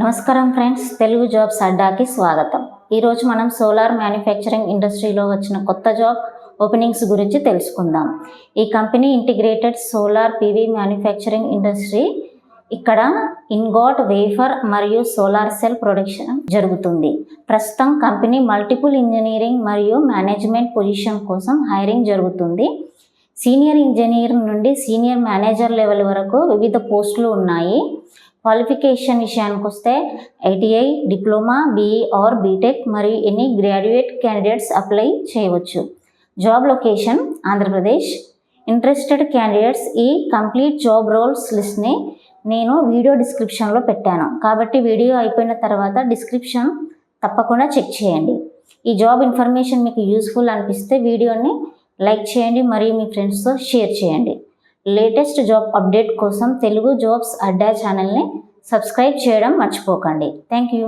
నమస్కారం friends, Telugu jobs అడ్డాకి స్వాగతం. ఈరోజు మనం సోలార్ మ్యానుఫ్యాక్చరింగ్ ఇండస్ట్రీలో వచ్చిన కొత్త జాబ్ ఓపెనింగ్స్ గురించి తెలుసుకుందాం. ఈ company integrated solar PV manufacturing industry. ఇక్కడ ఇన్గాట్, వేఫర్ మరియు సోలార్ సెల్ ప్రొడక్షన్ జరుగుతుంది. ప్రస్తుతం కంపెనీ మల్టిపుల్ ఇంజనీరింగ్ మరియు మేనేజ్మెంట్ పొజిషన్ కోసం హైరింగ్ జరుగుతుంది. సీనియర్ ఇంజనీర్ నుండి సీనియర్ మేనేజర్ లెవెల్ వరకు వివిధ పోస్టులు ఉన్నాయి. క్వాలిఫికేషన్ విషయానికి వస్తే ITI, diploma, BE are BTech మరియు ఎనీ గ్రాడ్యుయేట్ క్యాండిడేట్స్ అప్లై చేయవచ్చు. Job location Andhra Pradesh. Interested candidates ఈ కంప్లీట్ జాబ్ రోల్స్ లిస్ట్ని నేను వీడియో డిస్క్రిప్షన్లో పెట్టాను, కాబట్టి వీడియో అయిపోయిన తర్వాత డిస్క్రిప్షన్ తప్పకుండా చెక్ చేయండి. ఈ జాబ్ ఇన్ఫర్మేషన్ మీకు యూస్ఫుల్ అనిపిస్తే వీడియోని లైక్ చేయండి మరియు మీ ఫ్రెండ్స్తో షేర్ చేయండి. లేటెస్ట్ జాబ్ అప్డేట్ కోసం తెలుగు జాబ్స్ అడ్డా ఛానల్ని సబ్స్క్రైబ్ చేయడం మర్చిపోకండి. Thank you.